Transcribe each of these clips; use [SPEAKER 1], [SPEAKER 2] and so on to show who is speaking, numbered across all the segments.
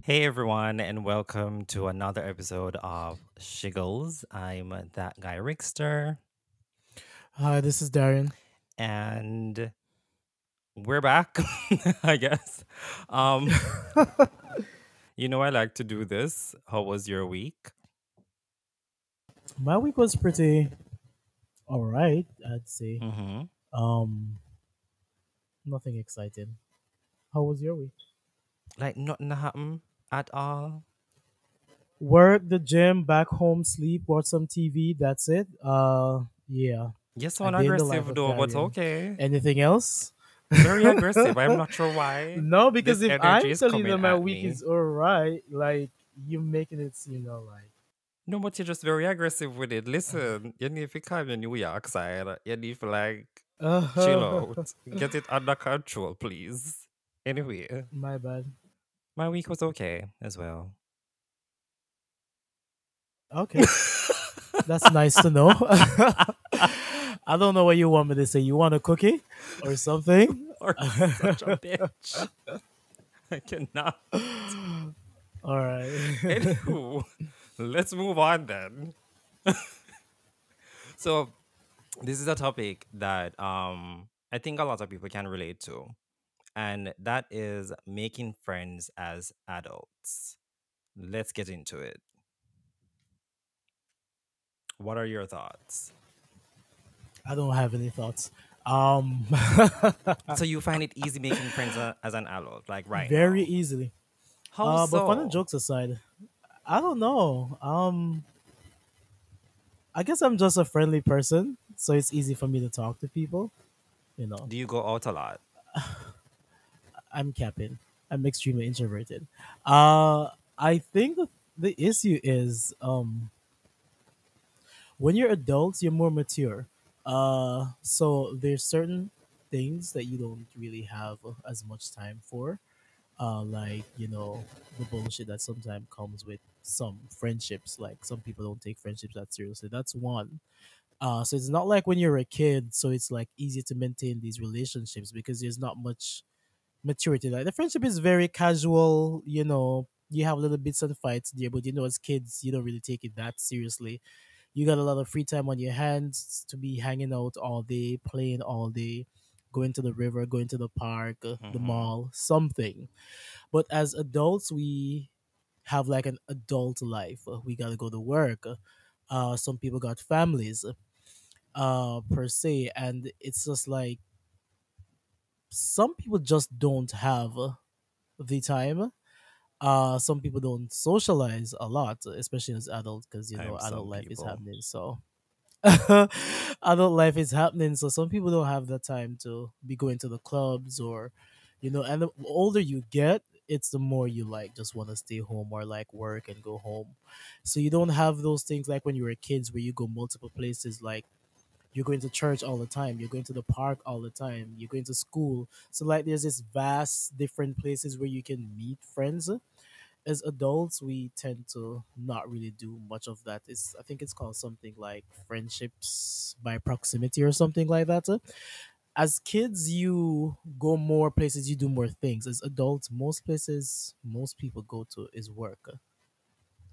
[SPEAKER 1] Hey everyone, and welcome to another episode of Shiggles. I'm that guy Rickster,
[SPEAKER 2] Hi, this is Darian.
[SPEAKER 1] and we're back, I guess. Um, I like to do this. How was your week?
[SPEAKER 2] My week was pretty all right, I'd say.
[SPEAKER 1] Mm-hmm.
[SPEAKER 2] Um, Nothing exciting. How was your week?
[SPEAKER 1] Like nothing happened at all.
[SPEAKER 2] Work, the gym, back home, sleep, watch some TV. That's it. Yeah,
[SPEAKER 1] You're so
[SPEAKER 2] a day in the life
[SPEAKER 1] aggressive
[SPEAKER 2] of
[SPEAKER 1] though, but
[SPEAKER 2] Darian.
[SPEAKER 1] okay.
[SPEAKER 2] Anything else?
[SPEAKER 1] Very aggressive. I'm not sure why.
[SPEAKER 2] No, because
[SPEAKER 1] This
[SPEAKER 2] if
[SPEAKER 1] energy
[SPEAKER 2] I'm
[SPEAKER 1] is
[SPEAKER 2] telling you
[SPEAKER 1] coming
[SPEAKER 2] that my
[SPEAKER 1] at
[SPEAKER 2] week
[SPEAKER 1] me.
[SPEAKER 2] is all right, like you making it seem like.
[SPEAKER 1] No, but you're just very aggressive with it. Listen, you need to calm your New York side. You need to chill out. Get it under control, please. Anyway,
[SPEAKER 2] My bad.
[SPEAKER 1] my week was okay as well.
[SPEAKER 2] Okay, that's nice to know. I don't know what you want me to say. You want a cookie or something?
[SPEAKER 1] Or such a bitch. I cannot.
[SPEAKER 2] All right.
[SPEAKER 1] Anywho, let's move on then. So this is a topic that I think a lot of people can relate to, and that is making friends as adults. Let's get into it. What are your thoughts?
[SPEAKER 2] I don't have any thoughts. Um,
[SPEAKER 1] So you find it easy making friends as an adult, like right
[SPEAKER 2] very
[SPEAKER 1] now?
[SPEAKER 2] easily.
[SPEAKER 1] How
[SPEAKER 2] But fun and
[SPEAKER 1] so?
[SPEAKER 2] jokes aside, I don't know. I guess I'm just a friendly person, so it's easy for me to talk to people. You know,
[SPEAKER 1] Do you go out a lot?
[SPEAKER 2] I'm capping. I'm extremely introverted. I think the issue is when you're adults, you're more mature. So there's certain things that you don't really have as much time for. Like the bullshit that sometimes comes with some friendships. Like some people don't take friendships that seriously. That's one. So it's not like when you're a kid, so it's like easy to maintain these relationships because there's not much maturity. Like the friendship is very casual. You have little bits and fights there, but as kids, you don't really take it that seriously. You got a lot of free time on your hands to be hanging out all day, playing all day, going to the river, going to the park, the
[SPEAKER 1] Mm-hmm.
[SPEAKER 2] mall, something. But as adults, we have like an adult life. We got to go to work. Some people got families, per se, and it's just like some people just don't have the time. Some people don't socialize a lot, especially as adults, because
[SPEAKER 1] I'm
[SPEAKER 2] adult
[SPEAKER 1] some
[SPEAKER 2] life is
[SPEAKER 1] people.
[SPEAKER 2] happening. So adult life is happening, so some people don't have the time to be going to the clubs or and the older you get, it's the more you like just want to stay home or like work and go home. So you don't have those things like when you were kids where you go multiple places, like you're going to church all the time, you're going to the park all the time, you're going to school. So like there's this vast different places where you can meet friends. As adults, we tend to not really do much of that. Is I think it's called something like friendships by proximity or something like that. As kids, you go more places, you do more things. As adults, most places most people go to is work,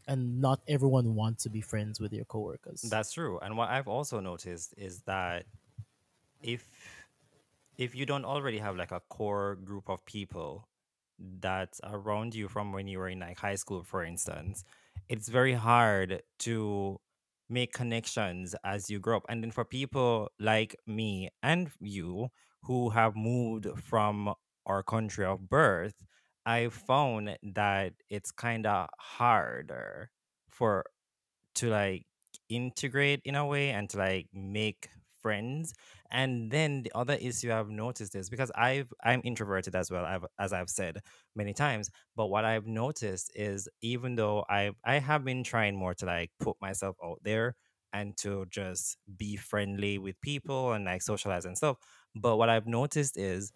[SPEAKER 2] and not everyone wants to be friends with your coworkers.
[SPEAKER 1] That's true. And what I've also noticed is that if if you don't already have like a core group of people that's around you from when you were in like high school, for instance, it's very hard to make connections as you grow up. And then for people like me and you who have moved from our country of birth, I found that it's kind of harder for to integrate in a way and to make friends. And then the other issue I've noticed is because I'm introverted as well, as I've said many times. But what I've noticed is even though I have been trying more to put myself out there and to just be friendly with people and socialize and stuff. But what I've noticed is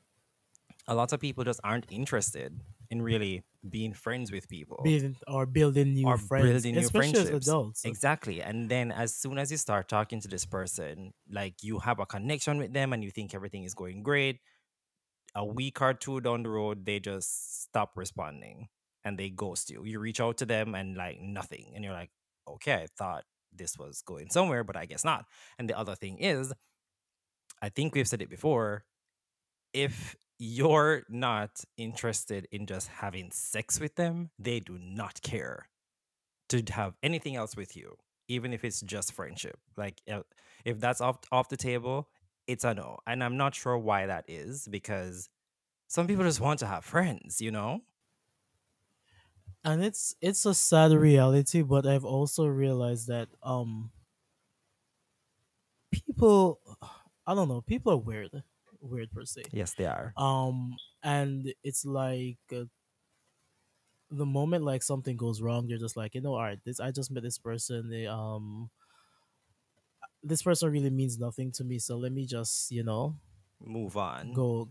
[SPEAKER 1] a lot of people just aren't interested in really being friends with people
[SPEAKER 2] Building new
[SPEAKER 1] or
[SPEAKER 2] friends,
[SPEAKER 1] building new
[SPEAKER 2] especially as
[SPEAKER 1] friendships.
[SPEAKER 2] adults.
[SPEAKER 1] Exactly. And then as soon as you start talking to this person, you have a connection with them and you think everything is going great, a week or two down the road, they just stop responding. and they ghost you. You reach out to them and like nothing. And you're like, okay, I thought this was going somewhere, but I guess not. And the other thing is, I think we've said it before, if you're not interested in just having sex with them, they do not care to have anything else with you, even if it's just friendship. Like if that's off the table, it's a no. And I'm not sure why that is, because some people just want to have friends, you know?
[SPEAKER 2] And it's a sad reality, but I've also realized that people, I don't know, people are weird per se.
[SPEAKER 1] Yes, they are.
[SPEAKER 2] And it's like the moment like something goes wrong, you're just like, all right, this I just met this person. This person really means nothing to me, so let me just
[SPEAKER 1] Move on.
[SPEAKER 2] go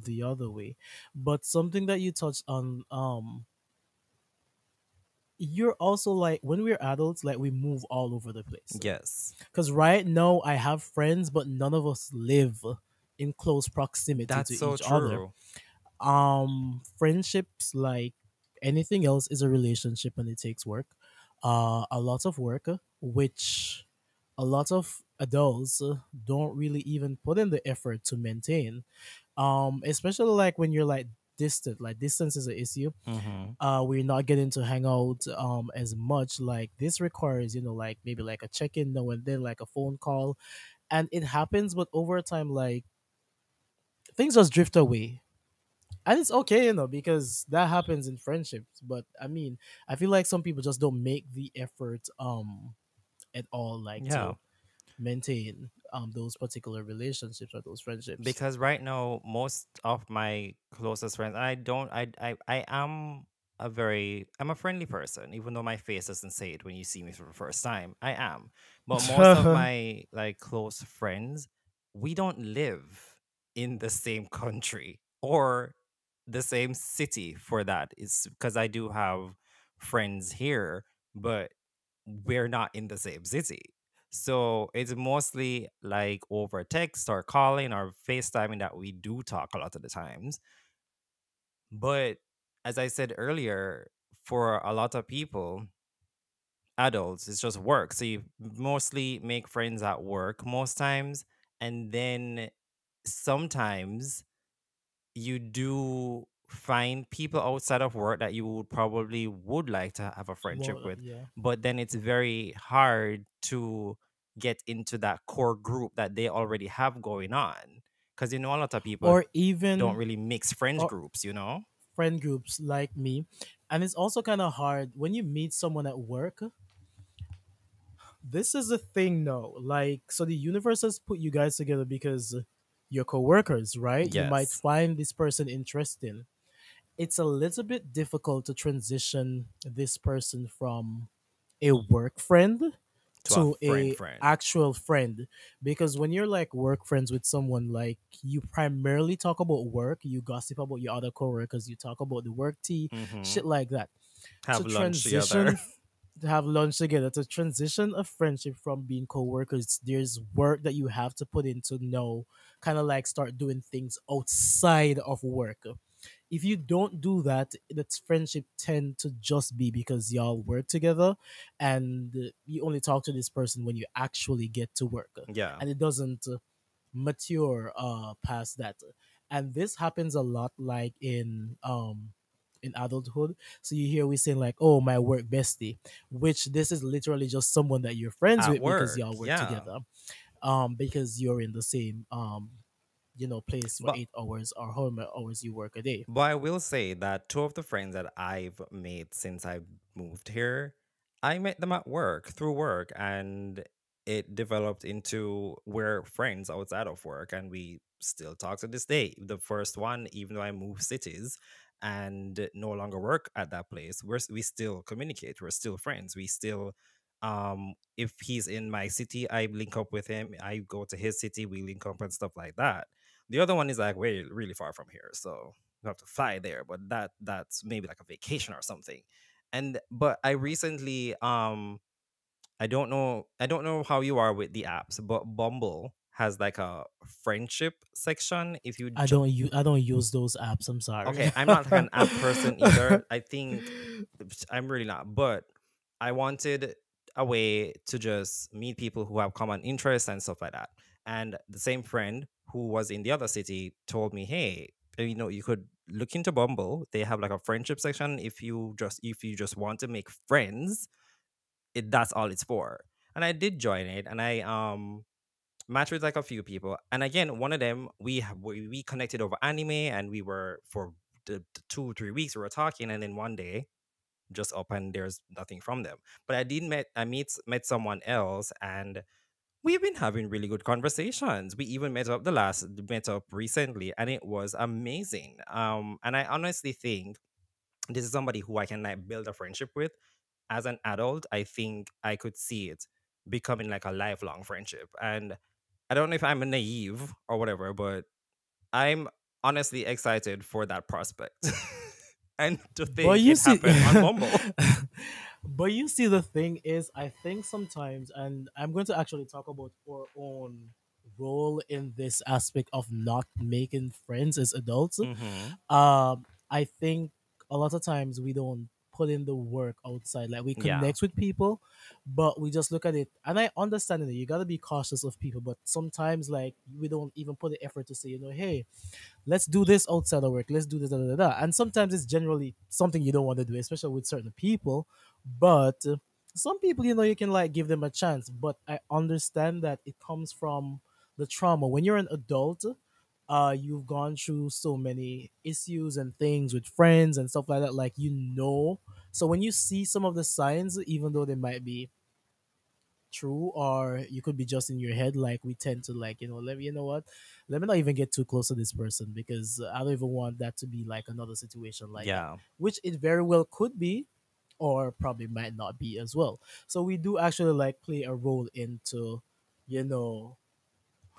[SPEAKER 2] the other way. But something that you touched on, you're also like, when we're adults, like we move all over the place.
[SPEAKER 1] Yes.
[SPEAKER 2] Because right now I have friends, but none of us live in close proximity
[SPEAKER 1] That's
[SPEAKER 2] to
[SPEAKER 1] so
[SPEAKER 2] each other.
[SPEAKER 1] true.
[SPEAKER 2] Friendships, like anything else, is a relationship, and it takes work, a lot of work, which a lot of adults don't really even put in the effort to maintain, especially like when you're like distant. Like distance is an issue.
[SPEAKER 1] Mm-hmm.
[SPEAKER 2] We're not getting to hang out as much. Like this requires, like maybe like a check-in now and then, like a phone call, and it happens. But over time, like things just drift away, and it's okay, because that happens in friendships. But I mean, I feel like some people just don't make the effort at all, like
[SPEAKER 1] Yeah.
[SPEAKER 2] to maintain those particular relationships or those friendships.
[SPEAKER 1] Because right now most of my closest friends, I don't I am I'm a friendly person, even though my face doesn't say it when you see me for the first time. I am. But most of my like close friends, we don't live in the same country or the same city. For that, it's because I do have friends here, but we're not in the same city. So it's mostly like over text or calling or FaceTiming that we do talk a lot of the times. But as I said earlier, for a lot of people, adults, it's just work. So you mostly make friends at work most times. And then sometimes you do find people outside of work that you would like to have a friendship
[SPEAKER 2] Well,
[SPEAKER 1] with,
[SPEAKER 2] yeah.
[SPEAKER 1] but then it's very hard to get into that core group that they already have going on, because a lot of people
[SPEAKER 2] Or
[SPEAKER 1] don't
[SPEAKER 2] even
[SPEAKER 1] really mix friend
[SPEAKER 2] or
[SPEAKER 1] groups.
[SPEAKER 2] friend groups like me. And it's also kind of hard when you meet someone at work. This is a thing, no. Like, so the universe has put you guys together because you're co-workers, right? You might
[SPEAKER 1] Yes.
[SPEAKER 2] find this person interesting. It's a little bit difficult to transition this person from a work friend
[SPEAKER 1] To a
[SPEAKER 2] to
[SPEAKER 1] friend
[SPEAKER 2] a
[SPEAKER 1] friend.
[SPEAKER 2] actual friend, because when you're like work friends with someone, like you primarily talk about work, you gossip about your other coworkers, you talk about the work tea,
[SPEAKER 1] Hmm.
[SPEAKER 2] shit like that. To
[SPEAKER 1] Have lunch together.
[SPEAKER 2] transition to have lunch together, to transition a friendship from being co-workers, there's work that you have to put in to know, kind of like start doing things outside of work. If you don't do that, that friendship tend to just be because y'all work together, and you only talk to this person when you actually get to work,
[SPEAKER 1] Yeah.
[SPEAKER 2] and it doesn't mature past that. And this happens a lot, like in adulthood. So you hear we saying like, oh, my work bestie, which this is literally just someone that you're friends
[SPEAKER 1] At
[SPEAKER 2] with because
[SPEAKER 1] work.
[SPEAKER 2] y'all work
[SPEAKER 1] Yeah.
[SPEAKER 2] together, because you're in the same place for
[SPEAKER 1] But
[SPEAKER 2] 8 hours or how many hours you work a day.
[SPEAKER 1] But I will say that two of the friends that I've made since I moved here, I met them at work, through work, and it developed into we're friends outside of work, and we still talk to this day. The first one, even though I moved cities and no longer work at that place, we still communicate. We're still friends. We still, if he's in my city, I link up with him. I go to his city, we link up and stuff like that. The other one is like way really far from here, so you have to fly there, but that's maybe like a vacation or something. And but I recently I don't know how you are with the apps, but Bumble has like a friendship section. If you
[SPEAKER 2] I don't use those apps. I'm sorry.
[SPEAKER 1] Okay, I'm not like an app person either. I think I'm really not, but I wanted a way to just meet people who have common interests and stuff like that. And the same friend who was in the other city told me, "Hey, you could look into Bumble. They have like a friendship section. If you just want to make friends, that's all it's for." And I did join it, and I matched with like a few people. And again, one of them we connected over anime, and we were for the 2 3 weeks we were talking, and then one day just up and there's nothing from them. But I met someone else, and we've been having really good conversations. We even met up recently, and it was amazing. And I honestly think this is somebody who I can like build a friendship with. As an adult, I think I could see it becoming like a lifelong friendship. And I don't know if I'm naive or whatever, but I'm honestly excited for that prospect. And to
[SPEAKER 2] But
[SPEAKER 1] think
[SPEAKER 2] you
[SPEAKER 1] it
[SPEAKER 2] see,
[SPEAKER 1] happened on Bumble.
[SPEAKER 2] but you see, the thing is, I think sometimes, and I'm going to actually talk about our own role in this aspect of not making friends as adults.
[SPEAKER 1] Hmm.
[SPEAKER 2] I think a lot of times we don't put in the work outside. Like we
[SPEAKER 1] Yeah.
[SPEAKER 2] connect with people, but we just look at it. And I understand that you gotta be cautious of people, but sometimes like we don't even put the effort to say, hey, let's do this outside of work. Let's do this, da, da, da, da. And sometimes it's generally something you don't want to do, especially with certain people. But some people, you can like give them a chance. But I understand that it comes from the trauma. When you're an adult, you've gone through so many issues and things with friends and stuff like that. Like, so when you see some of the signs, even though they might be true or you could be just in your head, like we tend to like, you know what, let me not even get too close to this person because I don't even want that to be like another situation like that,
[SPEAKER 1] Yeah.
[SPEAKER 2] which it very well could be or probably might not be as well. So we do actually like play a role into, you know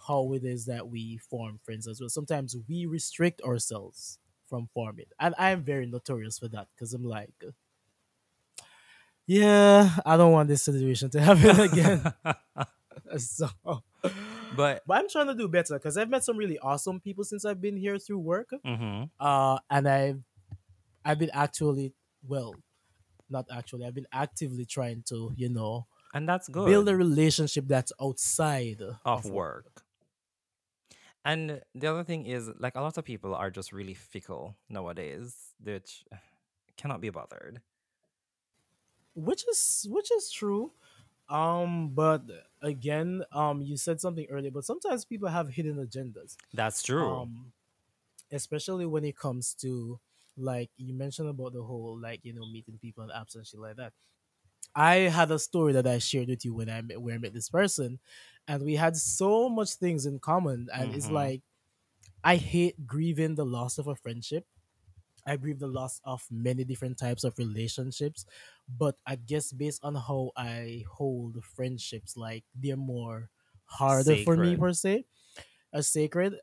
[SPEAKER 2] how it is that we form friends as well. Sometimes we restrict ourselves from forming, and I'm very notorious for that because I'm like, yeah, I don't want this situation to happen again. So,
[SPEAKER 1] But
[SPEAKER 2] but I'm trying to do better because I've met some really awesome people since I've been here through work.
[SPEAKER 1] hmm
[SPEAKER 2] And I've been actually, well, not actually, I've been actively trying to,
[SPEAKER 1] and that's
[SPEAKER 2] build a
[SPEAKER 1] good
[SPEAKER 2] relationship that's outside
[SPEAKER 1] of
[SPEAKER 2] of work.
[SPEAKER 1] work. And the other thing is like a lot of people are just really fickle nowadays, which cannot be bothered.
[SPEAKER 2] Which is true. But again, you said something earlier, but sometimes people have hidden agendas.
[SPEAKER 1] That's true.
[SPEAKER 2] Um, Especially when it comes to, like you mentioned about the whole, like, meeting people in apps and shit like that. I had a story that I shared with you when I met this person, and we had so much things in common. And it's
[SPEAKER 1] Hmm.
[SPEAKER 2] like I hate grieving the loss of a friendship. I grieve the loss of many different types of relationships, but I guess based on how I hold friendships, like they're more harder for me
[SPEAKER 1] Sacred.
[SPEAKER 2] per se, as sacred.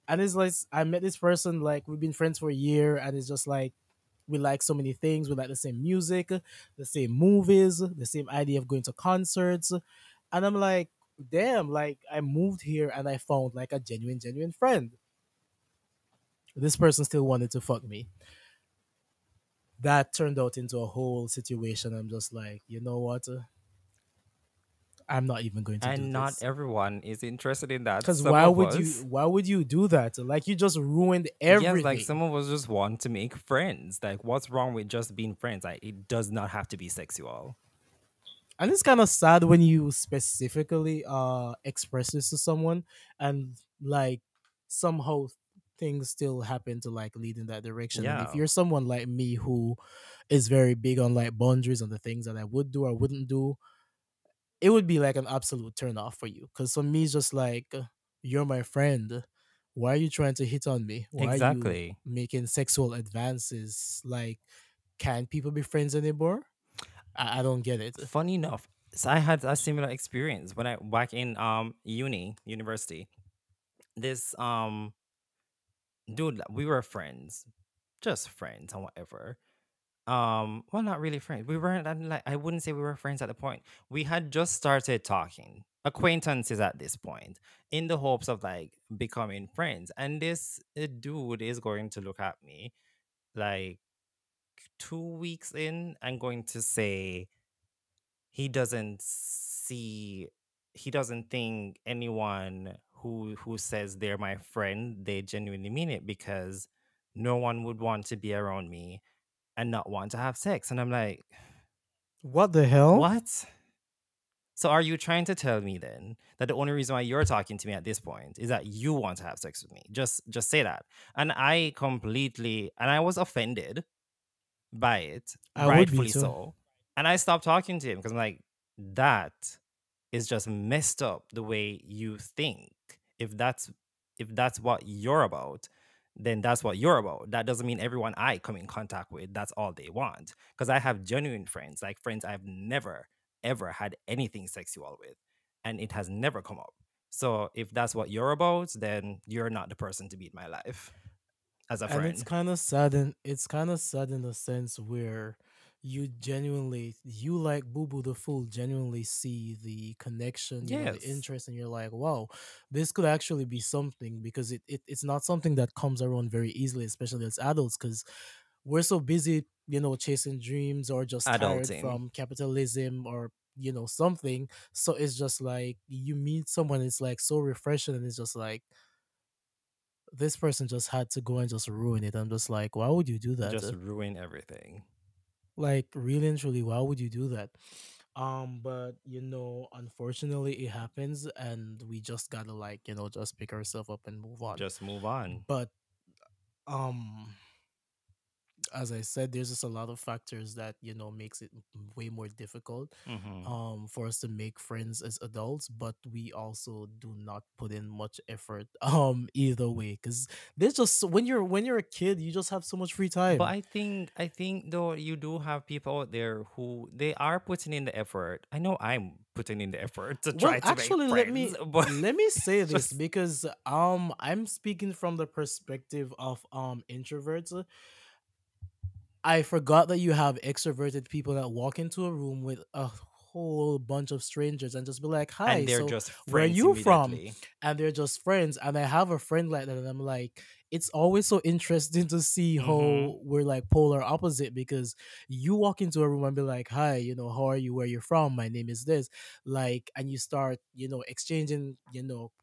[SPEAKER 2] And it's like I met this person, like we've been friends for a year, and it's just like we like so many things. We like the same music, the same movies, the same idea of going to concerts. And I'm like, damn, like I moved here and I found like a genuine friend. This person still wanted to fuck me. That turned out into a whole situation. I'm just like, you know what? I'm not even going to do
[SPEAKER 1] And not
[SPEAKER 2] this.
[SPEAKER 1] everyone is interested in that.
[SPEAKER 2] Cause
[SPEAKER 1] Some of us,
[SPEAKER 2] why would you do that? Like you just ruined
[SPEAKER 1] yes, like
[SPEAKER 2] everything.
[SPEAKER 1] some of us just want to make friends. Like, what's wrong with just being friends? Like, it does not have to be sexual.
[SPEAKER 2] And it's kind of sad when you specifically express this to someone and like somehow things still happen to like lead in that direction. And if
[SPEAKER 1] Yeah,
[SPEAKER 2] you're someone like me who is very big on like boundaries on the things that I would do or wouldn't do, it would be like an absolute turn off for you. Because for me, it's just like, you're my friend. Why are you trying to hit on me? Why are you
[SPEAKER 1] exactly.
[SPEAKER 2] making sexual advances? Like, can people be friends anymore? I don't get it.
[SPEAKER 1] Funny enough, so I had a similar experience when I back in university. This dude, we were friends, just friends and whatever. well, not really friends. We weren't like, I wouldn't say we were friends at the point. We had just started talking, acquaintances at this point, in the hopes of like becoming friends. And this dude is going to look at me like 2 weeks in and going to say he doesn't see, he doesn't think anyone who says they're my friend, they genuinely mean it, because no one would want to be around me and not want to have sex. And I'm like,
[SPEAKER 2] What the hell?
[SPEAKER 1] what? So are you trying to tell me then that the only reason why you're talking to me at this point is that you want to have sex with me? Just say that. And I was offended by it,
[SPEAKER 2] I would be
[SPEAKER 1] rightfully
[SPEAKER 2] too.
[SPEAKER 1] so. And I stopped talking to him because I'm like, that is just messed up the way you think. If that's if that's what you're about, then that's what you're about. That doesn't mean everyone I come in contact with, that's all they want. Because I have genuine friends, like friends I've never ever had anything sexual with, and it has never come up. So if that's what you're about, then you're not the person to be in my life as a
[SPEAKER 2] And it's
[SPEAKER 1] friend.
[SPEAKER 2] kind of sad, and it's kind of sad in the sense where you like Boo Boo the Fool genuinely see the connection, the
[SPEAKER 1] Yes,
[SPEAKER 2] interest, and you're like, wow, this could actually be something, because it's not something that comes around very easily, especially as adults, because we're so busy, chasing dreams, or just tired
[SPEAKER 1] adulting.
[SPEAKER 2] from capitalism, or something. So it's just like you meet someone, it's like so refreshing, and it's just like this person just had to go and just ruin it. I'm just like, why would you do that?
[SPEAKER 1] Just ruin everything.
[SPEAKER 2] Like, really and truly, why would you do that? But unfortunately, it happens, and we just gotta, like, just pick ourselves up and move on.
[SPEAKER 1] Just move on.
[SPEAKER 2] But um, as I said, there's just a lot of factors that makes it way more difficult
[SPEAKER 1] Hmm.
[SPEAKER 2] for us to make friends as adults, but we also do not put in much effort either way, because there's just when you're a kid, you just have so much free
[SPEAKER 1] But
[SPEAKER 2] time.
[SPEAKER 1] I think though you do have people out there who they are putting in the effort. I know I'm putting in the effort to
[SPEAKER 2] Well,
[SPEAKER 1] try to make
[SPEAKER 2] actually, let
[SPEAKER 1] friends,
[SPEAKER 2] me
[SPEAKER 1] but
[SPEAKER 2] let me say
[SPEAKER 1] it's
[SPEAKER 2] this,
[SPEAKER 1] just
[SPEAKER 2] because I'm speaking from the perspective of introverts. I forgot that you have extroverted people that walk into a room with a whole bunch of strangers and just be like, "Hi,
[SPEAKER 1] and they're
[SPEAKER 2] so
[SPEAKER 1] just
[SPEAKER 2] where are
[SPEAKER 1] friends
[SPEAKER 2] you from?"
[SPEAKER 1] immediately.
[SPEAKER 2] And they're just friends. And I have a friend like that, and I'm like, it's always so interesting to see
[SPEAKER 1] Mm-hmm.
[SPEAKER 2] how we're like polar opposite, because you walk into a room and be like, "Hi, how are you? Where you're from? My name is this." Like, and you start, exchanging,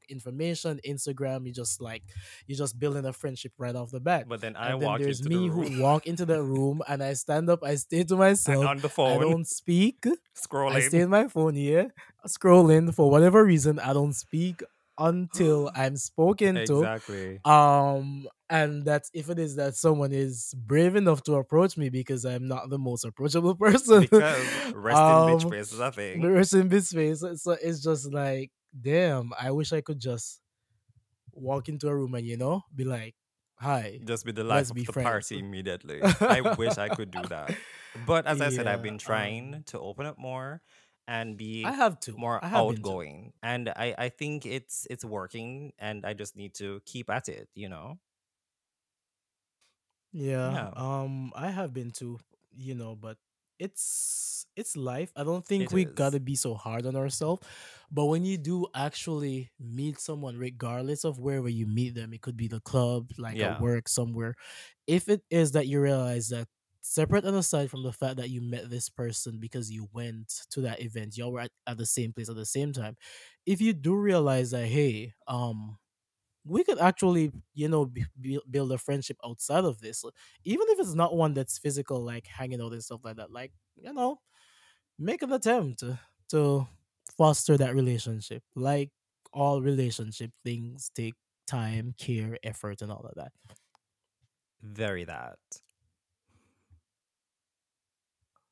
[SPEAKER 2] information, Instagram. You just building a friendship right off the bat.
[SPEAKER 1] But then I
[SPEAKER 2] And then
[SPEAKER 1] walk
[SPEAKER 2] there's
[SPEAKER 1] into the
[SPEAKER 2] me who
[SPEAKER 1] room
[SPEAKER 2] walk into the room, and I stand up, I stay to
[SPEAKER 1] and
[SPEAKER 2] myself,
[SPEAKER 1] on the
[SPEAKER 2] I
[SPEAKER 1] phone
[SPEAKER 2] don't speak. I stay
[SPEAKER 1] scrolling.
[SPEAKER 2] in my phone here, scrolling for whatever reason. I don't speak until I'm spoken to.
[SPEAKER 1] Exactly.
[SPEAKER 2] And that's if it is that someone is brave enough to approach me, because I'm not the most approachable person.
[SPEAKER 1] Because resting bitch
[SPEAKER 2] um
[SPEAKER 1] face is a thing.
[SPEAKER 2] in this space. So it's just like, damn, I wish I could just walk into a room and be like, hi,
[SPEAKER 1] Just be the life
[SPEAKER 2] let's
[SPEAKER 1] of
[SPEAKER 2] be
[SPEAKER 1] the
[SPEAKER 2] friends.
[SPEAKER 1] party immediately. I wish I could do that. But as I said, I've
[SPEAKER 2] Yeah,
[SPEAKER 1] been trying to open up more and
[SPEAKER 2] I
[SPEAKER 1] be
[SPEAKER 2] have to.
[SPEAKER 1] more
[SPEAKER 2] I have been to.
[SPEAKER 1] outgoing. And I think it's working, and I just need to keep at it, you know?
[SPEAKER 2] Yeah,
[SPEAKER 1] Yeah,
[SPEAKER 2] I have been to, but it's life. I don't think
[SPEAKER 1] it
[SPEAKER 2] we
[SPEAKER 1] is.
[SPEAKER 2] gotta be so hard on ourselves. But when you do actually meet someone, regardless of wherever you meet them, it could be the club, like at
[SPEAKER 1] Yeah.
[SPEAKER 2] work, somewhere. If it is that you realize that, separate and aside from the fact that you met this person because you went to that event, y'all were at the same place at the same time. If you do realize that, hey, we could actually build a friendship outside of this, even if it's not one that's physical, like hanging out and stuff like that, like, make an attempt to foster that relationship. Like, all relationship things take time, care, effort, and all of that.
[SPEAKER 1] Very that.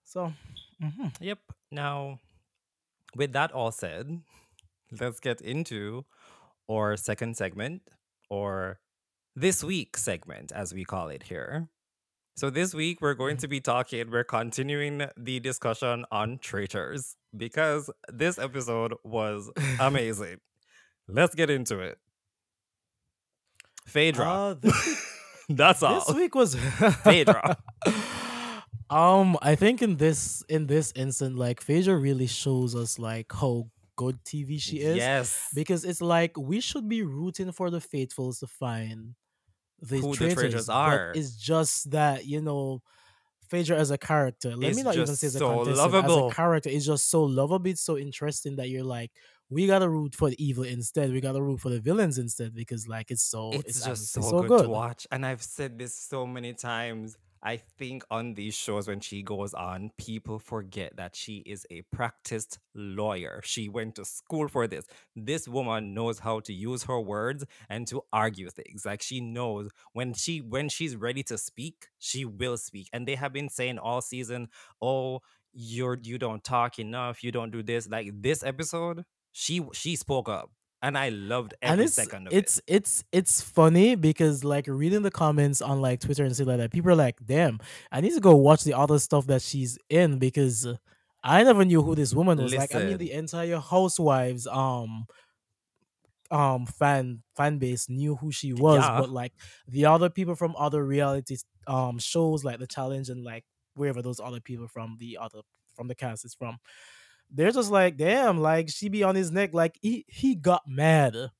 [SPEAKER 2] So, mhm.
[SPEAKER 1] Yep. Now, with that all said, let's get into our second segment, or this week segment, as we call it here. So this week we're continuing the discussion on traitors because this episode was amazing. Let's get into it. Phaedra.
[SPEAKER 2] This week
[SPEAKER 1] That's
[SPEAKER 2] this
[SPEAKER 1] all.
[SPEAKER 2] week was
[SPEAKER 1] Phaedra.
[SPEAKER 2] I think in this instant, like Phaedra really shows us like how good TV she is,
[SPEAKER 1] Yes.
[SPEAKER 2] because it's like we should be rooting for the faithfuls to find the
[SPEAKER 1] Who the
[SPEAKER 2] traitors,
[SPEAKER 1] traitors
[SPEAKER 2] but
[SPEAKER 1] are.
[SPEAKER 2] it's just that Phaedra as a character, let me
[SPEAKER 1] It's
[SPEAKER 2] not even
[SPEAKER 1] just
[SPEAKER 2] say as a
[SPEAKER 1] so
[SPEAKER 2] contestant, as a
[SPEAKER 1] lovable.
[SPEAKER 2] character, it's just so lovable, it's so interesting that you're like, we gotta root for the evil instead. We gotta root for the villains instead because like it's
[SPEAKER 1] It's just
[SPEAKER 2] honestly
[SPEAKER 1] so
[SPEAKER 2] so
[SPEAKER 1] good to
[SPEAKER 2] good.
[SPEAKER 1] watch. And I've said this so many times. I think on these shows, when she goes on, people forget that she is a practiced lawyer. She went to school for this. This woman knows how to use her words and to argue things. Like she knows when she's ready to speak, she will speak. And they have been saying all season, "Oh, you don't talk enough. You don't do this." Like this episode, she spoke up, and I loved
[SPEAKER 2] And
[SPEAKER 1] every
[SPEAKER 2] it's
[SPEAKER 1] second of it.
[SPEAKER 2] it's it's it's funny because like reading the comments on like Twitter and stuff like that, people are like, "Damn, I need to go watch the other stuff that she's in because I never knew who this woman was." Like, I mean,
[SPEAKER 1] Listen,
[SPEAKER 2] the entire Housewives fan base knew who she was,
[SPEAKER 1] yeah,
[SPEAKER 2] but like the other people from other reality shows like The Challenge and like wherever those other people from the cast is from, they're just like, damn, like she be on his neck. Like he got mad.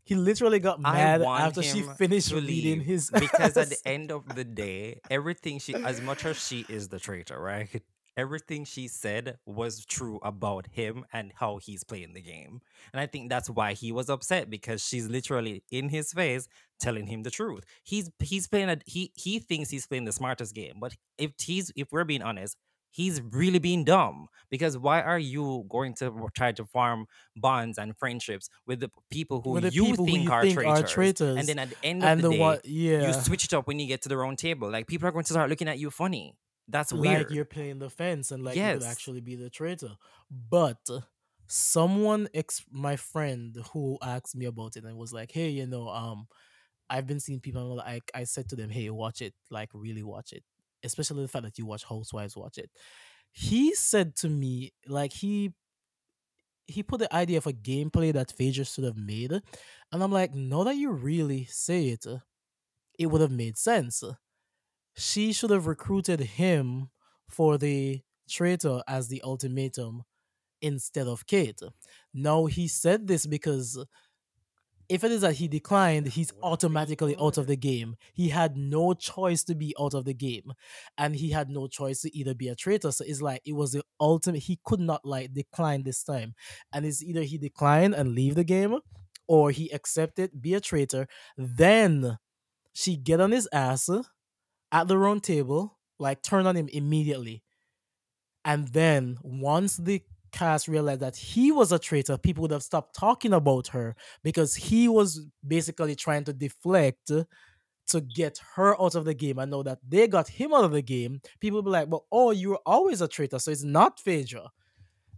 [SPEAKER 2] He literally got
[SPEAKER 1] I
[SPEAKER 2] mad
[SPEAKER 1] want
[SPEAKER 2] after she
[SPEAKER 1] him
[SPEAKER 2] finished
[SPEAKER 1] to
[SPEAKER 2] reading
[SPEAKER 1] leave
[SPEAKER 2] his
[SPEAKER 1] because at
[SPEAKER 2] ass.
[SPEAKER 1] the end of the day, everything she, as much as she is the traitor, right? Everything she said was true about him and how he's playing the game. And I think that's why he was upset because she's literally in his face telling him the truth. He's playing he thinks he's playing the smartest game, but if we're being honest, he's really being dumb because why are you going to try to farm bonds and friendships with the people who
[SPEAKER 2] With the
[SPEAKER 1] you
[SPEAKER 2] people who
[SPEAKER 1] think
[SPEAKER 2] you
[SPEAKER 1] are
[SPEAKER 2] think are
[SPEAKER 1] traitors. And
[SPEAKER 2] traitors,
[SPEAKER 1] then at the end of
[SPEAKER 2] and
[SPEAKER 1] the
[SPEAKER 2] the what?
[SPEAKER 1] day, you
[SPEAKER 2] Yeah,
[SPEAKER 1] switch it up when you get to the round table. Like people are going to start looking at you funny. That's
[SPEAKER 2] like
[SPEAKER 1] weird.
[SPEAKER 2] you're playing the fence, and like you could
[SPEAKER 1] Yes.
[SPEAKER 2] actually be the traitor. But my friend who asked me about it and was like, hey, I've been seeing people like I said to them, hey, watch it, like really watch it. Especially the fact that you watch Housewives, watch it. He said to me, like he put the idea of a gameplay that Phaedra should have made. And I'm like, now that you really say it, it would have made sense. She should have recruited him for the traitor as the ultimatum instead of Kate. Now he said this because if it is that he declined,
[SPEAKER 1] That
[SPEAKER 2] he's
[SPEAKER 1] would have been
[SPEAKER 2] automatically out of
[SPEAKER 1] good.
[SPEAKER 2] the game. He had no choice to be out of the game. And he had no choice to either be a traitor. So it's like it was the ultimate, he could not like decline this time. And it's either he declined and leave the game, or he accepted, be a traitor. Then she get on his ass at the round table, like turn on him immediately. And then once the cast realized that he was a traitor, people would have stopped talking about her because he was basically trying to deflect to get her out of the game. And know that they got him out of the game, people would be like, well, oh, you were always a traitor, so it's not Phaedra.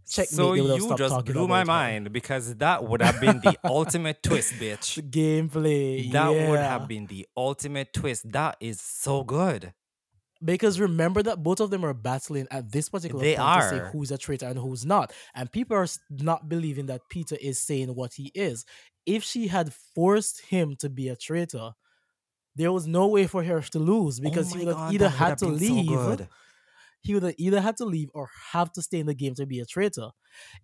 [SPEAKER 1] So
[SPEAKER 2] Checkmate, they would have
[SPEAKER 1] you
[SPEAKER 2] stopped
[SPEAKER 1] just
[SPEAKER 2] talking
[SPEAKER 1] blew my
[SPEAKER 2] about her.
[SPEAKER 1] mind because that would have been the ultimate twist, bitch.
[SPEAKER 2] The gameplay,
[SPEAKER 1] That would have
[SPEAKER 2] yeah.
[SPEAKER 1] been the ultimate twist. That is so good.
[SPEAKER 2] Because remember that both of them are battling at this particular
[SPEAKER 1] They
[SPEAKER 2] point to say
[SPEAKER 1] are.
[SPEAKER 2] who's a traitor and who's not. And people are not believing that Peter is saying what he is. If she had forced him to be a traitor, there was no way for her to lose
[SPEAKER 1] Oh
[SPEAKER 2] because he
[SPEAKER 1] my
[SPEAKER 2] would have
[SPEAKER 1] god,
[SPEAKER 2] either
[SPEAKER 1] that would
[SPEAKER 2] had
[SPEAKER 1] have
[SPEAKER 2] to
[SPEAKER 1] been so
[SPEAKER 2] leave
[SPEAKER 1] good.
[SPEAKER 2] he would have either had to leave or have to stay in the game to be a traitor.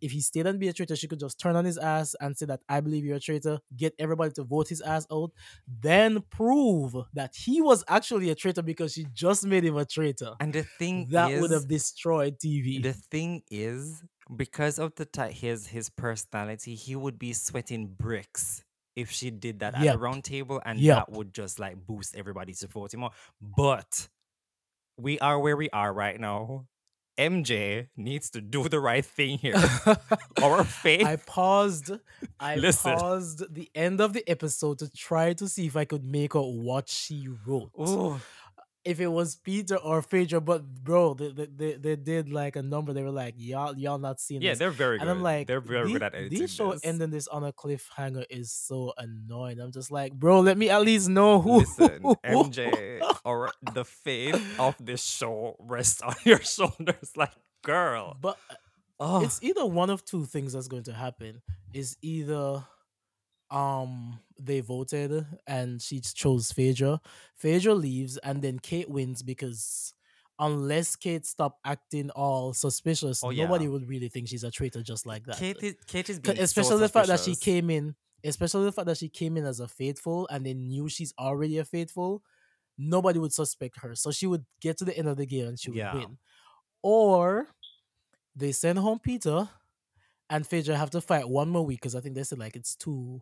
[SPEAKER 2] If he stayed and be a traitor, she could just turn on his ass and say that I believe you're a traitor, get everybody to vote his ass out, then prove that he was actually a traitor because she just made him a traitor.
[SPEAKER 1] And
[SPEAKER 2] That would have destroyed TV.
[SPEAKER 1] the thing is, because of his personality, he would be sweating bricks if she did that at the
[SPEAKER 2] Yep.
[SPEAKER 1] round table, and
[SPEAKER 2] Yep.
[SPEAKER 1] that would just like boost everybody to vote him more. But we are where we are right now. MJ needs to do the right thing here. Our
[SPEAKER 2] I
[SPEAKER 1] faith.
[SPEAKER 2] paused. I
[SPEAKER 1] Listen.
[SPEAKER 2] paused the end of the episode to try to see if I could make out what she wrote.
[SPEAKER 1] Ooh.
[SPEAKER 2] If it was Peter or Phaedra, but bro, they did like a number. They were like, y'all not seeing
[SPEAKER 1] Yeah,
[SPEAKER 2] this,
[SPEAKER 1] they're very
[SPEAKER 2] and I'm
[SPEAKER 1] good.
[SPEAKER 2] like,
[SPEAKER 1] They're very good at
[SPEAKER 2] this
[SPEAKER 1] editing
[SPEAKER 2] show
[SPEAKER 1] this.
[SPEAKER 2] ending this on a cliffhanger is so annoying. I'm just like, bro, let me at least know
[SPEAKER 1] Listen,
[SPEAKER 2] who.
[SPEAKER 1] MJ, or the faith of this show rests on your shoulders. Like, girl.
[SPEAKER 2] But
[SPEAKER 1] Oh,
[SPEAKER 2] it's either one of two things that's going to happen. Is either they voted and she chose Phaedra. Phaedra leaves and then Kate wins because unless Kate stopped acting all suspicious,
[SPEAKER 1] Oh
[SPEAKER 2] nobody
[SPEAKER 1] yeah.
[SPEAKER 2] would really think she's a traitor just like that.
[SPEAKER 1] Kate is being so
[SPEAKER 2] Especially the fact that she
[SPEAKER 1] suspicious.
[SPEAKER 2] came in, especially the fact that she came in as a faithful and they knew she's already a faithful, nobody would suspect her. So she would get to the end of the game and she would
[SPEAKER 1] Yeah.
[SPEAKER 2] win. Or they send home Peter and Phaedra have to fight one more week because I think they said like it's 2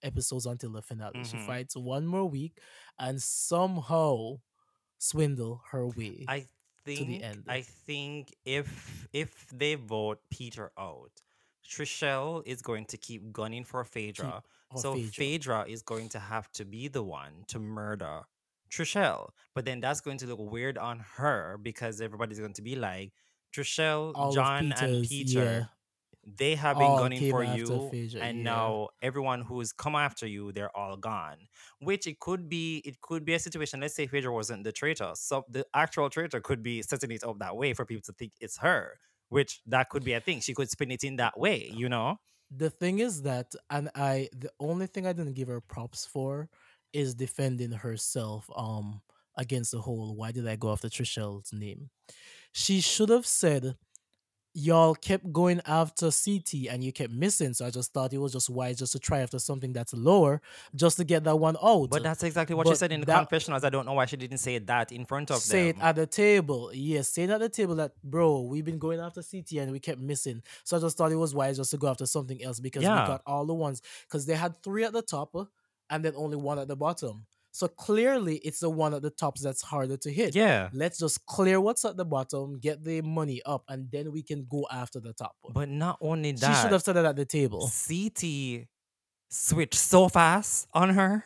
[SPEAKER 2] episodes until the finale. She
[SPEAKER 1] Hmm.
[SPEAKER 2] fights one more week and somehow swindle her way
[SPEAKER 1] I
[SPEAKER 2] to the
[SPEAKER 1] think
[SPEAKER 2] end.
[SPEAKER 1] I think if they vote Peter out, Trishelle is going to keep gunning for
[SPEAKER 2] Keep
[SPEAKER 1] Phaedra.
[SPEAKER 2] her
[SPEAKER 1] So
[SPEAKER 2] Phaedra.
[SPEAKER 1] Phaedra is going to have to be the one to murder Trishelle. But then that's going to look weird on her because everybody's going to be like, Trishelle,
[SPEAKER 2] All of
[SPEAKER 1] John, and
[SPEAKER 2] Peter's, yeah,
[SPEAKER 1] Peter, they have been
[SPEAKER 2] all
[SPEAKER 1] gunning
[SPEAKER 2] came
[SPEAKER 1] for
[SPEAKER 2] after
[SPEAKER 1] you,
[SPEAKER 2] Phaedra,
[SPEAKER 1] and
[SPEAKER 2] yeah.
[SPEAKER 1] now everyone who's come after you, they're all gone. Which it could be a situation. Let's say Phaedra wasn't the traitor, so the actual traitor could be setting it up that way for people to think it's her. Which that could be a thing. She could spin it in that way, you know.
[SPEAKER 2] The thing is that, and the only thing I didn't give her props for is defending herself against the whole why did I go after Trishelle's name. She should have said y'all kept going after CT and you kept missing. So I just thought it was just wise just to try after something that's lower just to get that one out.
[SPEAKER 1] But that's exactly what she
[SPEAKER 2] But
[SPEAKER 1] said in the
[SPEAKER 2] that
[SPEAKER 1] confessionals. I don't know why she didn't say that in front of
[SPEAKER 2] say it
[SPEAKER 1] them.
[SPEAKER 2] at the table. Yes, say it at the table that bro, we've been going after CT and we kept missing. So I just thought it was wise just to go after something else because we
[SPEAKER 1] Yeah,
[SPEAKER 2] got all the ones because they had three at the top and then only one at the bottom. So clearly it's the one at the top that's harder to hit.
[SPEAKER 1] yeah.
[SPEAKER 2] Let's just clear what's at the bottom, get the money up, and then we can go after the top.
[SPEAKER 1] But not only
[SPEAKER 2] She should
[SPEAKER 1] that,
[SPEAKER 2] have said it at the table.
[SPEAKER 1] CT switched so fast on her.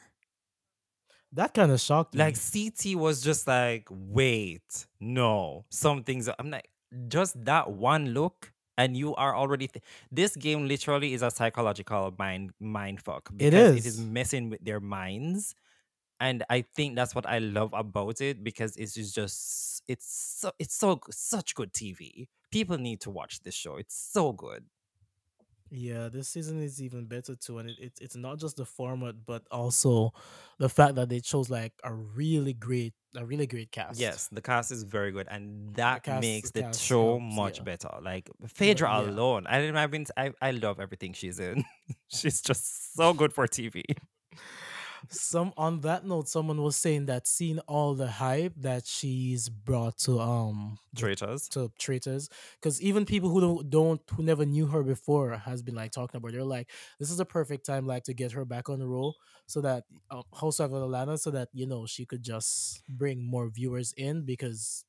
[SPEAKER 2] That kind of shocked
[SPEAKER 1] Like
[SPEAKER 2] me.
[SPEAKER 1] CT was just like, wait, no, something's. I'm like, just that one look, and you are already. This game literally is a psychological mind fuck
[SPEAKER 2] It
[SPEAKER 1] because it is
[SPEAKER 2] is.
[SPEAKER 1] messing with their minds, and I think that's what I love about it because just such good TV. People need to watch this show. It's so good.
[SPEAKER 2] Yeah, this season is even better too, and it's not just the format, but also the fact that they chose like a really great cast.
[SPEAKER 1] Yes, the cast is very good, and
[SPEAKER 2] The
[SPEAKER 1] that
[SPEAKER 2] cast,
[SPEAKER 1] makes
[SPEAKER 2] the
[SPEAKER 1] the
[SPEAKER 2] cast
[SPEAKER 1] show
[SPEAKER 2] helps.
[SPEAKER 1] much
[SPEAKER 2] Yeah,
[SPEAKER 1] better. Like
[SPEAKER 2] but
[SPEAKER 1] Phaedra
[SPEAKER 2] yeah,
[SPEAKER 1] alone, I love everything she's in. She's just so good for TV.
[SPEAKER 2] some on that note, someone was saying that seeing all the hype that she's brought to the
[SPEAKER 1] Traitors.
[SPEAKER 2] to Traitors, because even people who who never knew her before has been like talking about her. They're like, this is a perfect time like to get her back on the roll so that Housewives of Atlanta, so that she could just bring more viewers in because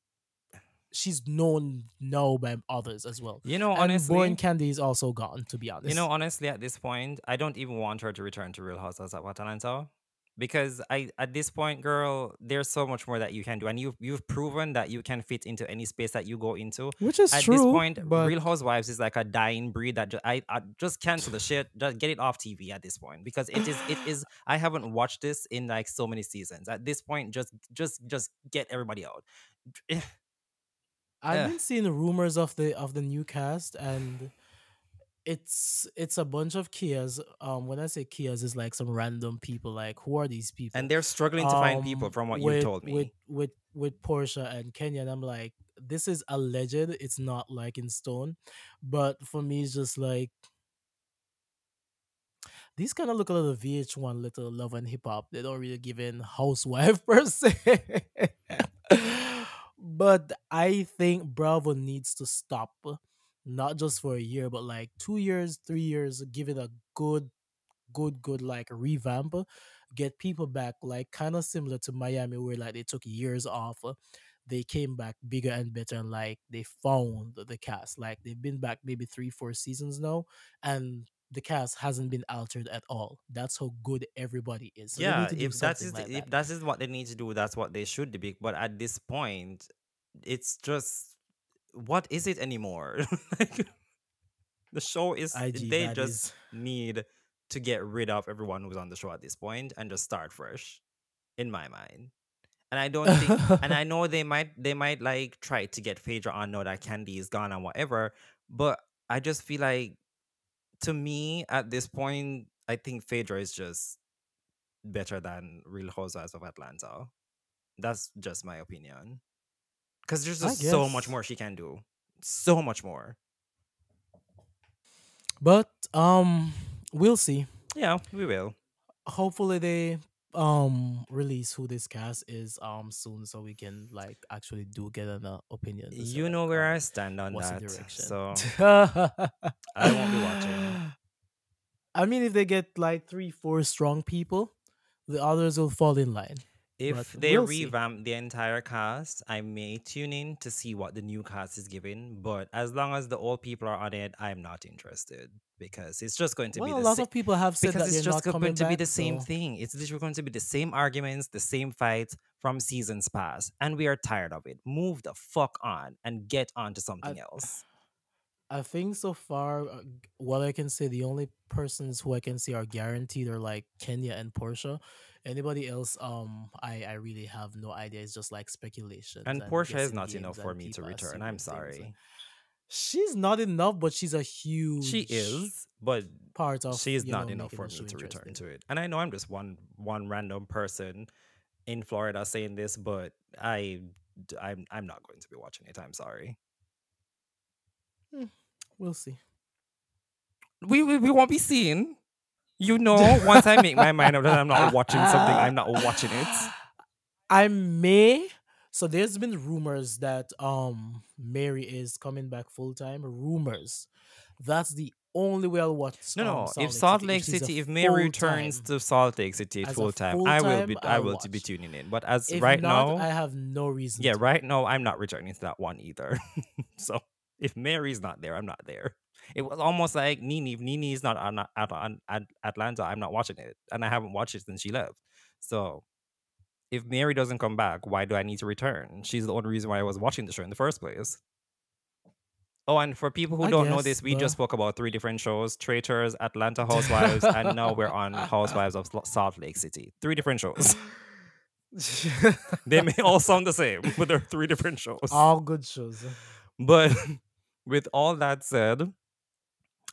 [SPEAKER 2] she's known now by others as well.
[SPEAKER 1] You know,
[SPEAKER 2] And Boring
[SPEAKER 1] honestly,
[SPEAKER 2] Candy is also gone, to be
[SPEAKER 1] You know,
[SPEAKER 2] honest.
[SPEAKER 1] honestly, at this point, I don't even want her to return to Real Housewives of Atlanta because at this point, girl, there's so much more that you can do, and you've proven that you can fit into any space that you go into.
[SPEAKER 2] Which is
[SPEAKER 1] At this
[SPEAKER 2] true,
[SPEAKER 1] point,
[SPEAKER 2] but
[SPEAKER 1] Real Housewives is like a dying breed that I just cancel the shit, just get it off TV at this point because it is. I haven't watched this in like so many seasons. At this point, just get everybody out.
[SPEAKER 2] I've
[SPEAKER 1] Ugh.
[SPEAKER 2] been seeing rumors of the new cast, and it's a bunch of Kias. When I say Kias, it's like some random people. Like, who are these
[SPEAKER 1] And
[SPEAKER 2] people?
[SPEAKER 1] they're struggling to find people from what you've
[SPEAKER 2] With
[SPEAKER 1] told me.
[SPEAKER 2] Portia and Kenya, and I'm like, this is alleged. It's not like in stone, but for me, it's just like these kind of look a little VH1, little love and hip hop. They don't really give in housewife per se. But I think Bravo needs to stop, not just for a year, but like 2 years, 3 years, give it a good like revamp, get people back, like kind of similar to Miami, where like they took years off. They came back bigger and better, and like they found the cast. Like they've been back maybe 3 4 seasons now, and the cast hasn't been altered at all. That's how good everybody is. So they need
[SPEAKER 1] Yeah,
[SPEAKER 2] to do something like
[SPEAKER 1] if
[SPEAKER 2] that.
[SPEAKER 1] that is what they need to do, that's what they should be. But at this point, it's just what is it anymore? Like the show is
[SPEAKER 2] IG,
[SPEAKER 1] they
[SPEAKER 2] that
[SPEAKER 1] just
[SPEAKER 2] is.
[SPEAKER 1] need to get rid of everyone who's on the show at this point and just start fresh, in my mind. And I don't think and I know they might like try to get Phaedra on now that Candy is gone and whatever, but I just feel like to me at this point, I think Phaedra is just better than Real Housewives of Atlanta. That's just my opinion. because there's
[SPEAKER 2] I
[SPEAKER 1] just so much
[SPEAKER 2] guess.
[SPEAKER 1] more she can do. So much more.
[SPEAKER 2] But we'll see.
[SPEAKER 1] Yeah, we will.
[SPEAKER 2] Hopefully they release who this cast is soon so we can like actually do get an opinion to say
[SPEAKER 1] You
[SPEAKER 2] like
[SPEAKER 1] know where I stand on
[SPEAKER 2] what's the
[SPEAKER 1] that.
[SPEAKER 2] direction.
[SPEAKER 1] So I won't be watching.
[SPEAKER 2] I mean, if they get like 3 4 strong people, the others will fall in line, but
[SPEAKER 1] If they
[SPEAKER 2] we'll see.
[SPEAKER 1] revamp the entire cast, I may tune in to see what the new cast is giving. But as long as the old people are on it, I'm not interested because it's just going to be
[SPEAKER 2] Well, a
[SPEAKER 1] the
[SPEAKER 2] lot
[SPEAKER 1] same.
[SPEAKER 2] of people have said
[SPEAKER 1] Because
[SPEAKER 2] that
[SPEAKER 1] it's
[SPEAKER 2] they're
[SPEAKER 1] just
[SPEAKER 2] not
[SPEAKER 1] going
[SPEAKER 2] coming
[SPEAKER 1] to be
[SPEAKER 2] back,
[SPEAKER 1] the same
[SPEAKER 2] so
[SPEAKER 1] thing. It's literally going to be the same arguments, the same fights from seasons past, and we are tired of it. Move the fuck on and get on to
[SPEAKER 2] I
[SPEAKER 1] something else.
[SPEAKER 2] I think so far, what I can say, the only persons who I can see are guaranteed are like Kenya and Portia. Anybody else, I really have no idea. It's just like speculations
[SPEAKER 1] And
[SPEAKER 2] and
[SPEAKER 1] Portia is
[SPEAKER 2] guessing
[SPEAKER 1] not enough
[SPEAKER 2] games
[SPEAKER 1] for
[SPEAKER 2] and
[SPEAKER 1] me to
[SPEAKER 2] people
[SPEAKER 1] return. I'm
[SPEAKER 2] assuming things.
[SPEAKER 1] sorry.
[SPEAKER 2] She's not enough, but she's a
[SPEAKER 1] She
[SPEAKER 2] huge
[SPEAKER 1] is, but
[SPEAKER 2] part of
[SPEAKER 1] she's not enough
[SPEAKER 2] making
[SPEAKER 1] for
[SPEAKER 2] the
[SPEAKER 1] me
[SPEAKER 2] show
[SPEAKER 1] to return
[SPEAKER 2] interesting.
[SPEAKER 1] to it. And I know I'm just one random person in Florida saying this, but I'm not going to be watching it. I'm sorry.
[SPEAKER 2] Hmm, we'll see.
[SPEAKER 1] We won't be seeing. You know, once I make my mind up that I'm not watching something, I'm not watching it.
[SPEAKER 2] I may. So there's been rumors that Mary is coming back full time. Rumors. That's the only way I'll watch
[SPEAKER 1] No, no. If
[SPEAKER 2] Salt Lake
[SPEAKER 1] Salt
[SPEAKER 2] City if
[SPEAKER 1] Lake
[SPEAKER 2] she's a
[SPEAKER 1] City, if Mary
[SPEAKER 2] full
[SPEAKER 1] returns
[SPEAKER 2] time.
[SPEAKER 1] to Salt Lake City
[SPEAKER 2] As a
[SPEAKER 1] full time,
[SPEAKER 2] full time,
[SPEAKER 1] I
[SPEAKER 2] I'll
[SPEAKER 1] will to be
[SPEAKER 2] watch.
[SPEAKER 1] tuning in. But as
[SPEAKER 2] If
[SPEAKER 1] right
[SPEAKER 2] not,
[SPEAKER 1] now,
[SPEAKER 2] I have no reason
[SPEAKER 1] yeah,
[SPEAKER 2] to.
[SPEAKER 1] right now I'm not returning to that one either. So if Mary's not there, I'm not there. It was almost like Nini. If Nini is not at Atlanta, I'm not watching it, and I haven't watched it since she left. So if Mary doesn't come back, why do I need to return? She's the only reason why I was watching the show in the first place. Oh, and for people who
[SPEAKER 2] I
[SPEAKER 1] don't know
[SPEAKER 2] guess,
[SPEAKER 1] this, we just
[SPEAKER 2] but
[SPEAKER 1] spoke about three different shows: Traitors, Atlanta Housewives, and now we're on Housewives of Salt Lake City. Three different shows. They may all sound the same, but they're three different shows.
[SPEAKER 2] all good shows.
[SPEAKER 1] But with all that said,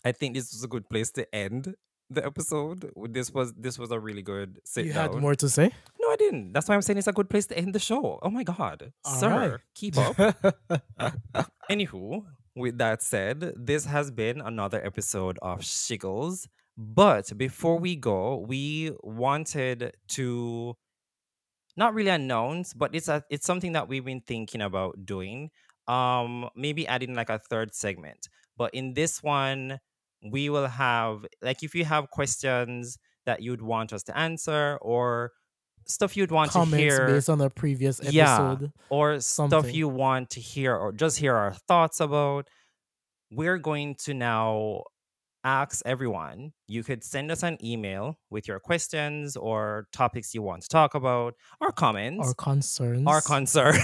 [SPEAKER 1] I think this was a good place to end the episode. This was a really good sit
[SPEAKER 2] You had
[SPEAKER 1] down.
[SPEAKER 2] more to say?
[SPEAKER 1] No, I didn't. That's why I'm saying it's a good place to end the show. Oh my god,
[SPEAKER 2] All right.
[SPEAKER 1] sir, keep up. Anywho, with that said, this has been another episode of Shiggles. But before we go, we wanted to not really announce, but it's something that we've been thinking about doing. Maybe adding like a third segment. But in this one, we will have like if you have questions that you'd want us to answer or stuff you'd want to
[SPEAKER 2] Comments
[SPEAKER 1] hear,
[SPEAKER 2] based on a previous
[SPEAKER 1] yeah,
[SPEAKER 2] episode.
[SPEAKER 1] or stuff
[SPEAKER 2] Something.
[SPEAKER 1] you want to hear or just hear our thoughts about, we're going to now ask everyone. You could send us an email with your questions or topics you want to talk about or
[SPEAKER 2] Or
[SPEAKER 1] comments or
[SPEAKER 2] concerns.
[SPEAKER 1] concern.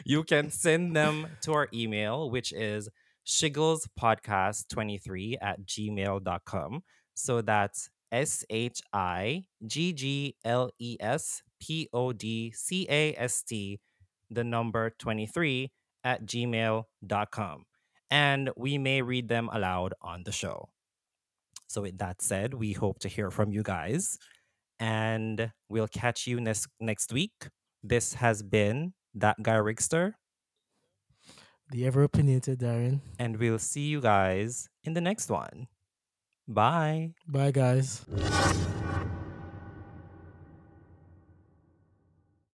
[SPEAKER 1] You can send them to our email, which is shigglespodcast23 at gmail.com. So that's SHIGGLESPODCAST, the number 23 at gmail.com. And we may read them aloud on the show. So, with that said, we hope to hear from you guys and we'll catch you next week. This has been That Guy Rigster,
[SPEAKER 2] The ever opinionated Darren.
[SPEAKER 1] and we'll see you guys in the next one. Bye.
[SPEAKER 2] Bye, guys.